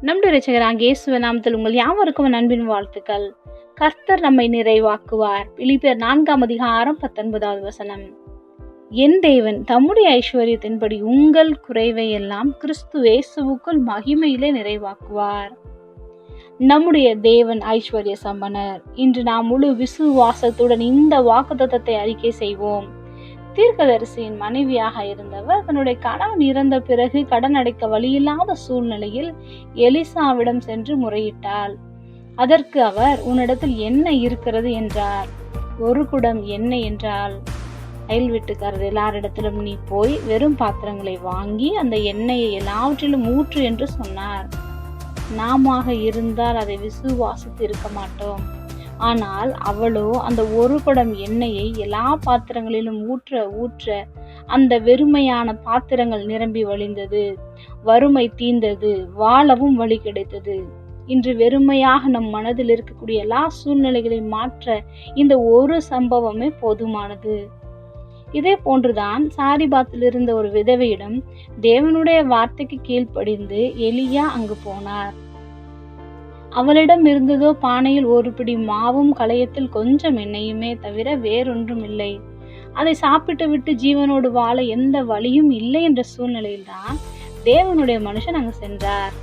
நம்முடைய இரட்சகராகிய இயேசுவின் நாமத்தில் உங்கள் யாவருக்கும் அன்பின் வாழ்த்துக்கள். கர்த்தர் நம்மை நிறைவாக்குவார். பிலிப்பியர் 4:19. என் தேவன் தம்முடைய ஐஸ்வர்யத்தின்படி உங்கள் குறைவை எல்லாம் கிறிஸ்து இயேசுவுக்குள் மகிமையிலே நிறைவாக்குவார். நம்முடைய தேவன் ஐஸ்வர்ய சம்பனர். இன்று நாம் முழு விசுவாசத்துடன் இந்த வாக்குத்தத்தத்தை அறிக்கை செய்வோம். தீர்க்கதரிசியின் மனைவியாக இருந்தவர் தன்னுடைய கணவன் இறந்த பிறகு கடன் அடைக்க வழியில்லாத சூழ்நிலையில் எலிசாவிடம் சென்று முறையிட்டாள். அதற்கு அவர், உன்னிடத்தில் என்ன இருக்கிறது என்றார். ஒரு குடம் எண்ணெய் என்றால். அயல் வீட்டுக்காரர் எல்லாரிடத்திலும் நீ போய் வெறும் பாத்திரங்களை வாங்கி அந்த எண்ணெயை எல்லாவற்றிலும் ஊற்று என்று சொன்னார். நாம இருந்தால் அதை விசுவாசித்து இருக்க மாட்டோம். ஆனால் அவளோ அந்த ஒரு குடம் எண்ணெயை எல்லா பாத்திரங்களிலும் ஊற்ற அந்த வெறுமையான பாத்திரங்கள் நிரம்பி வழிந்தது. வறுமை தீர்ந்தது, வாழவும் வழி கிடைத்தது. இன்று வெறுமையாக நம் மனதில் இருக்கக்கூடிய எல்லா சூழ்நிலைகளையும் மாற்ற இந்த ஒரு சம்பவமே போதுமானது. இதே போன்றுதான் சாரிபாத்தில் இருந்த ஒரு விதவையிடம் தேவனுடைய வார்த்தைக்கு கீழ்ப்படிந்து எலியா அங்கு போனார். அவளிடம் இருந்ததோ பானையில் ஒரு பிடி மாவும் களையத்தில் கொஞ்சம் எண்ணெயுமே தவிர வேறொன்றும் இல்லை. அதை சாப்பிட்டு விட்டு ஜீவனோடு வாழ எந்த வழியும் இல்லை என்ற சூழ்நிலையில்தான் தேவனுடைய மனுஷன் அங்கு சென்றார்.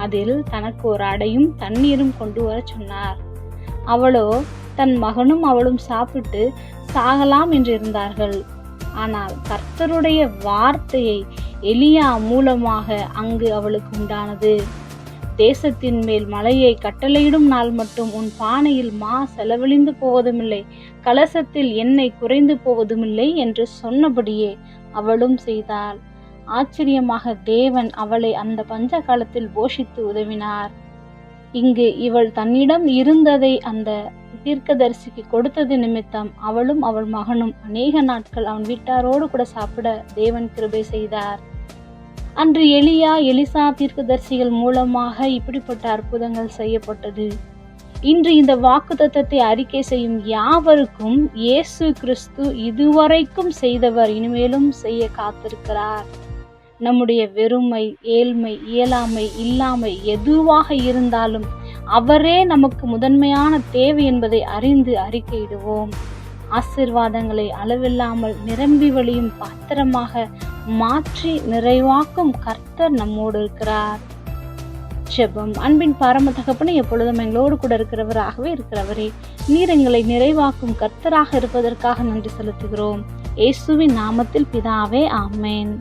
அதில் தனக்கு ஒரு அடையும் தண்ணீரும் கொண்டு வர சொன்னார். அவளோ தன் மகனும் அவளும் சாப்பிட்டு சாகலாம் என்று இருந்தார்கள். ஆனால் கர்த்தருடைய வார்த்தையை எலியா மூலமாக அங்கு அவளுக்கு உண்டானது. தேசத்தின் மேல் மலையை கட்டளையிடும் நாள் மட்டும் உன் பானையில் மா செலவழிந்து போவதுமில்லை, கலசத்தில் எண்ணெய் குறைந்து போவதுமில்லை என்று சொன்னபடியே அவளும் செய்தாள். ஆச்சரியமாக தேவன் அவளை அந்த பஞ்ச காலத்தில் போஷித்து உதவினார். இங்கு இவள் தன்னிடம் இருந்ததை அந்த தீர்க்கதரிசிக்கு கொடுத்தது நிமித்தம் அவளும் அவள் மகனும் அநேக நாட்கள் அவன் வீட்டாரோடு கூட சாப்பிட தேவன் கிருபை செய்தார். அன்று எலியா எலிசா தீர்க்கதரிசிகள் மூலமாக இப்படிப்பட்ட அற்புதங்கள் செய்யப்பட்டது. இன்று இந்த வாக்குத்தத்தத்தை அறிக்கை செய்யும் யாவருக்கும் இயேசு கிறிஸ்து இதுவரைக்கும் செய்தவர் இனிமேலும் செய்ய காத்திருக்கிறார். நம்முடைய வெறுமை, ஏழ்மை, இயலாமை, இல்லாமை எதுவாக இருந்தாலும் அவரே நமக்கு முதன்மையான தேவை என்பதை அறிந்து அறிக்கையிடுவோம். ஆசீர்வாதங்களை அளவில்லாமல் நிரம்பி வழியும் பாத்திரமாக மாற்றி நிறைவாக்கும் கர்த்தர் நம்மோடு இருக்கிறார். ஜெபம். அன்பின் பரம தகப்பனே, எப்பொழுதும் எங்களோடு கூட இருக்கிறவரே, நீர் எங்களை நிறைவாக்கும் கர்த்தராக இருப்பதற்காக நன்றி செலுத்துகிறோம். இயேசுவின் நாமத்தில் பிதாவே, ஆமென்.